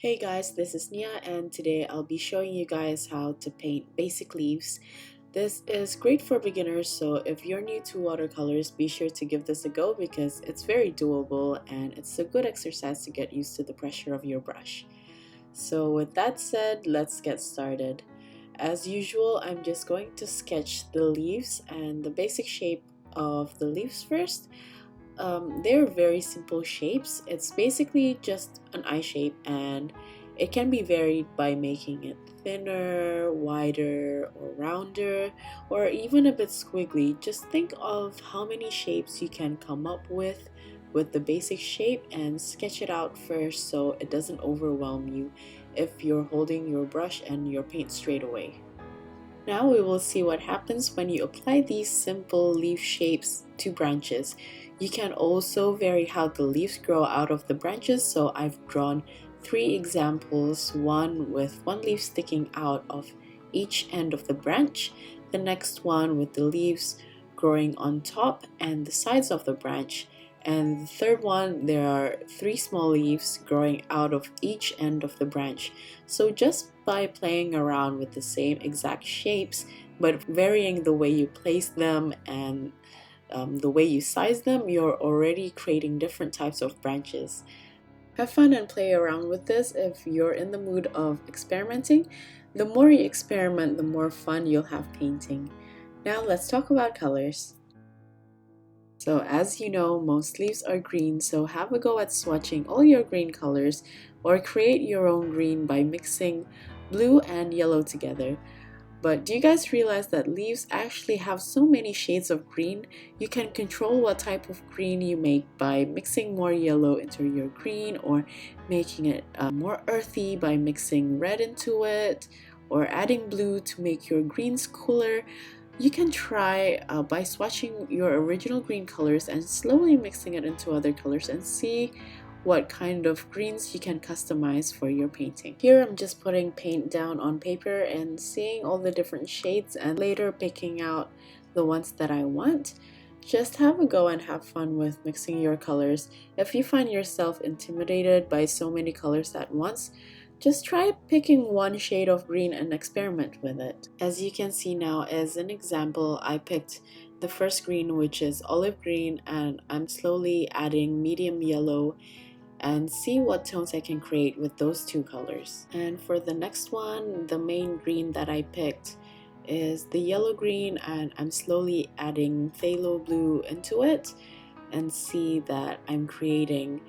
Hey guys, this is Nia and today I'll be showing you guys how to paint basic leaves. This is great for beginners, so if you're new to watercolors, be sure to give this a go because it's very doable and it's a good exercise to get used to the pressure of your brush. So with that said, let's get started. As usual, I'm just going to sketch the leaves and the basic shape of the leaves first. They're very simple shapes. It's basically just an eye shape and it can be varied by making it thinner, wider, or rounder, or even a bit squiggly. Just think of how many shapes you can come up with the basic shape and sketch it out first so it doesn't overwhelm you if you're holding your brush and your paint straight away. Now we will see what happens when you apply these simple leaf shapes to branches. You can also vary how the leaves grow out of the branches, so I've drawn 3 examples, one with one leaf sticking out of each end of the branch, the next one with the leaves growing on top and the sides of the branch, and the third one there are 3 small leaves growing out of each end of the branch. So just by playing around with the same exact shapes but varying the way you place them and the way you size them, you're already creating different types of branches. Have fun and play around with this if you're in the mood of experimenting. The more you experiment, the more fun you'll have painting. Now let's talk about colors. So as you know, most leaves are green, so have a go at swatching all your green colors or create your own green by mixing blue and yellow together. But do you guys realize that leaves actually have so many shades of green? You can control what type of green you make by mixing more yellow into your green, or making it more earthy by mixing red into it, or adding blue to make your greens cooler. You can try by swatching your original green colors and slowly mixing it into other colors and see what kind of greens you can customize for your painting. Here I'm just putting paint down on paper and seeing all the different shades and later picking out the ones that I want. Just have a go and have fun with mixing your colors. If you find yourself intimidated by so many colors at once, just try picking one shade of green and experiment with it. As you can see now, as an example, I picked the first green, which is olive green, and I'm slowly adding medium yellow and see what tones I can create with those 2 colors. And for the next one, the main green that I picked is the yellow green, and I'm slowly adding phthalo blue into it and see that I'm creating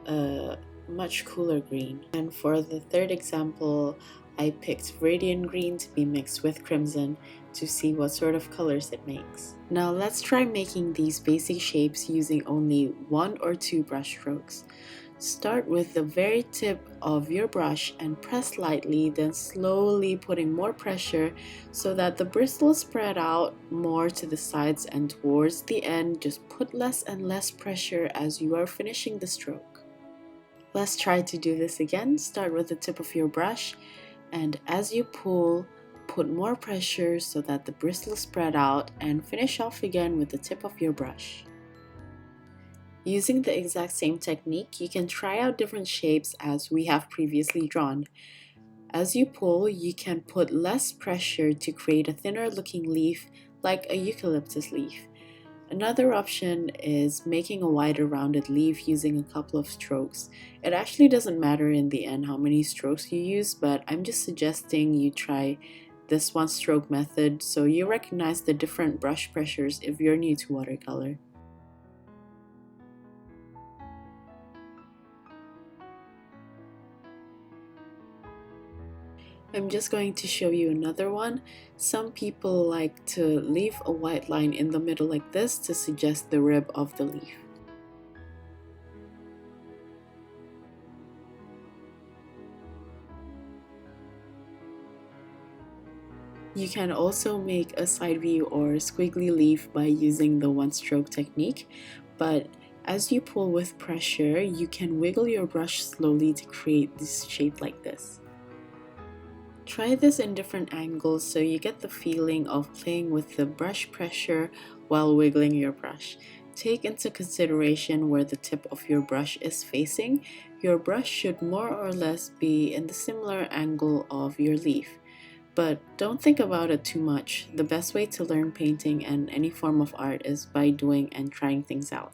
a much cooler green. And for the third example, I picked radiant green to be mixed with crimson to see what sort of colors it makes. Now let's try making these basic shapes using only 1 or 2 brush strokes. Start with the very tip of your brush and press lightly, then slowly putting more pressure so that the bristles spread out more to the sides, and towards the end just put less and less pressure as you are finishing the stroke. Let's try to do this again. Start with the tip of your brush, and as you pull, put more pressure so that the bristles spread out, and finish off again with the tip of your brush. Using the exact same technique, you can try out different shapes as we have previously drawn. As you pull, you can put less pressure to create a thinner looking leaf like a eucalyptus leaf. Another option is making a wider rounded leaf using a couple of strokes. It actually doesn't matter in the end how many strokes you use, but I'm just suggesting you try this 1 stroke method so you recognize the different brush pressures if you're new to watercolor. I'm just going to show you another one. Some people like to leave a white line in the middle like this to suggest the rib of the leaf. You can also make a side view or squiggly leaf by using the 1 stroke technique, but as you pull with pressure, you can wiggle your brush slowly to create this shape like this. Try this in different angles so you get the feeling of playing with the brush pressure while wiggling your brush. Take into consideration where the tip of your brush is facing. Your brush should more or less be in the similar angle of your leaf. But don't think about it too much. The best way to learn painting and any form of art is by doing and trying things out.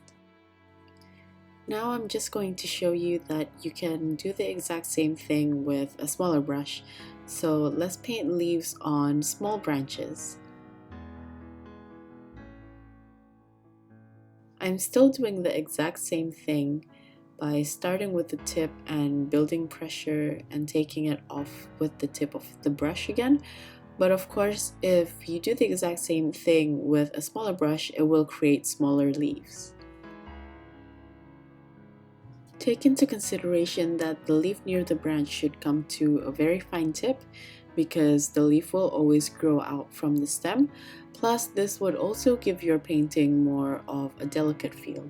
Now I'm just going to show you that you can do the exact same thing with a smaller brush. So let's paint leaves on small branches. I'm still doing the exact same thing by starting with the tip and building pressure and taking it off with the tip of the brush again. But of course, if you do the exact same thing with a smaller brush, it will create smaller leaves. Take into consideration that the leaf near the branch should come to a very fine tip because the leaf will always grow out from the stem. Plus, this would also give your painting more of a delicate feel.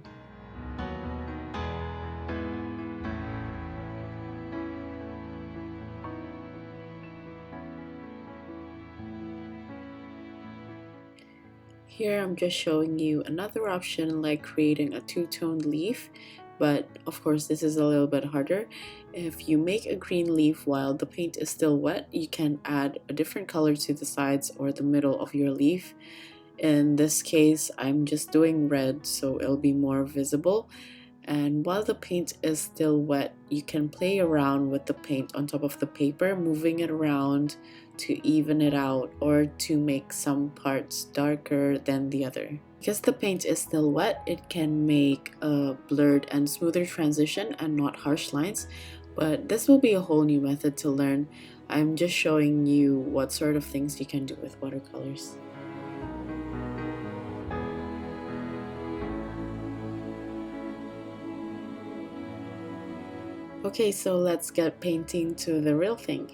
Here I'm just showing you another option like creating a two-toned leaf, but of course this is a little bit harder. If you make a green leaf while the paint is still wet, you can add a different color to the sides or the middle of your leaf. In this case, I'm just doing red so it'll be more visible. And while the paint is still wet, you can play around with the paint on top of the paper, moving it around to even it out or to make some parts darker than the other. Because the paint is still wet, it can make a blurred and smoother transition and not harsh lines, but this will be a whole new method to learn. I'm just showing you what sort of things you can do with watercolors. Okay, so let's get painting to the real thing.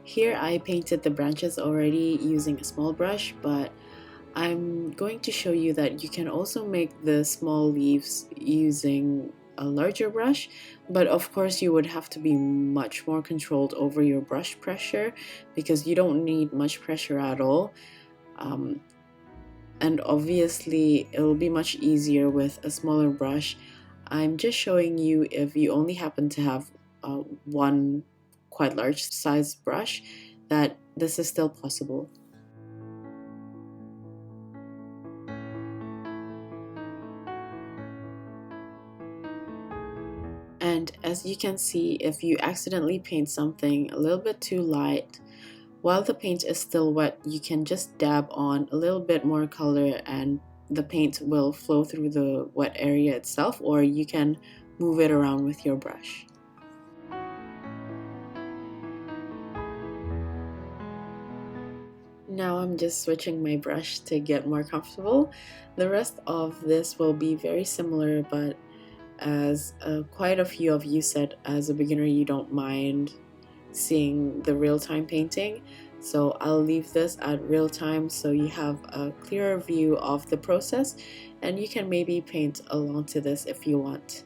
Here I painted the branches already using a small brush, but I'm going to show you that you can also make the small leaves using a larger brush, but of course you would have to be much more controlled over your brush pressure because you don't need much pressure at all. And obviously it'll be much easier with a smaller brush. I'm just showing you if you only happen to have one quite large size brush that this is still possible. And as you can see, if you accidentally paint something a little bit too light, while the paint is still wet, you can just dab on a little bit more color and the paint will flow through the wet area itself, or you can move it around with your brush. Now I'm just switching my brush to get more comfortable. The rest of this will be very similar, but as quite a few of you said, as a beginner you don't mind seeing the real-time painting, so I'll leave this at real-time so you have a clearer view of the process and you can maybe paint along to this if you want.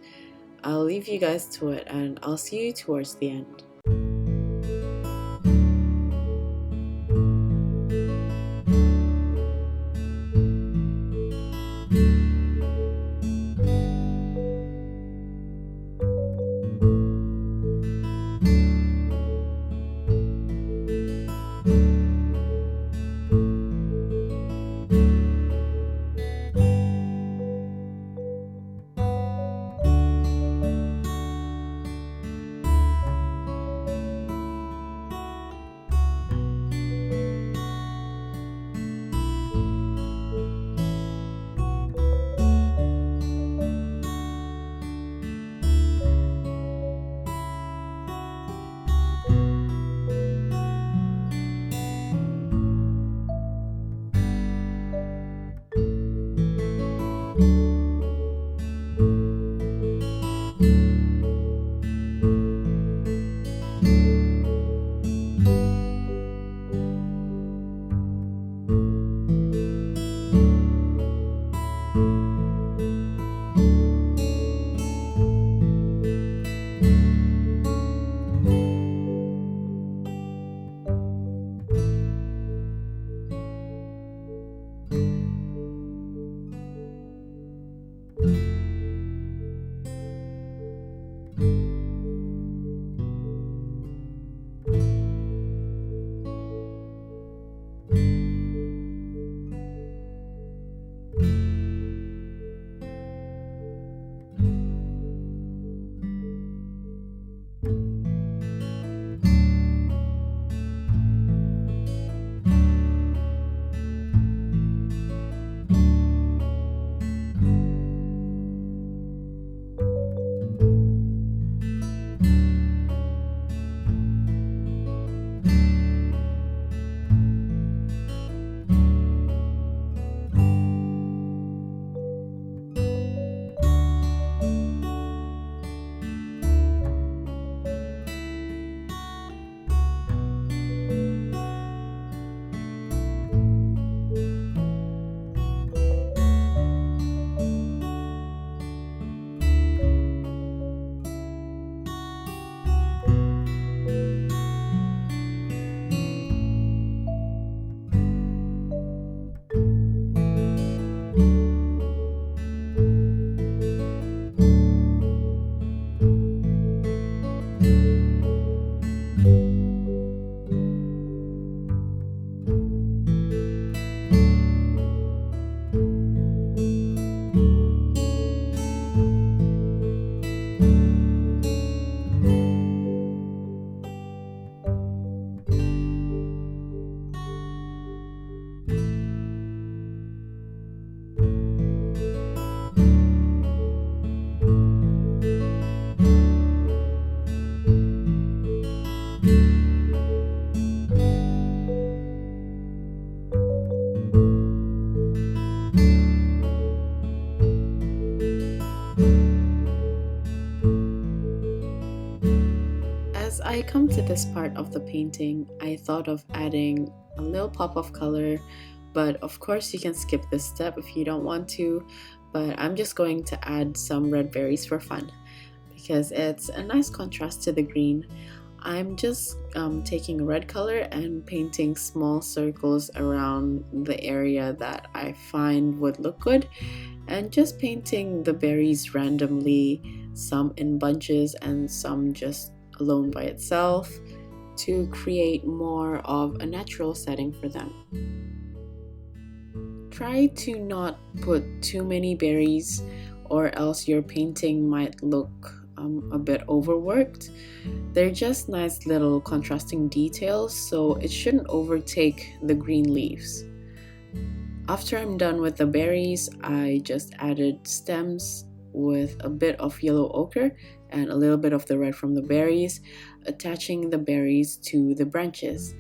I'll leave you guys to it and I'll see you towards the end. As I come to this part of the painting, I thought of adding a little pop of color, but of course you can skip this step if you don't want to, but I'm just going to add some red berries for fun because it's a nice contrast to the green. I'm just taking a red color and painting small circles around the area that I find would look good, and just painting the berries randomly, some in bunches and some just alone by itself, to create more of a natural setting for them. Try to not put too many berries or else your painting might look a bit overworked. They're just nice little contrasting details, so it shouldn't overtake the green leaves. After I'm done with the berries, I just added stems with a bit of yellow ochre and a little bit of the red from the berries, attaching the berries to the branches.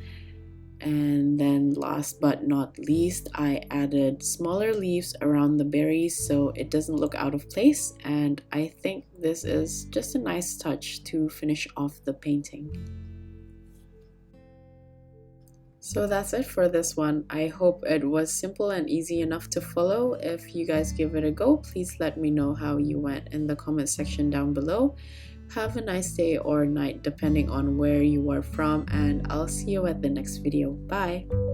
And then last but not least, I added smaller leaves around the berries so it doesn't look out of place, and I think this is just a nice touch to finish off the painting. So that's it for this one. I hope it was simple and easy enough to follow. If you guys give it a go, please let me know how you went in the comment section down below. Have a nice day or night depending on where you are from, and I'll see you at the next video. Bye!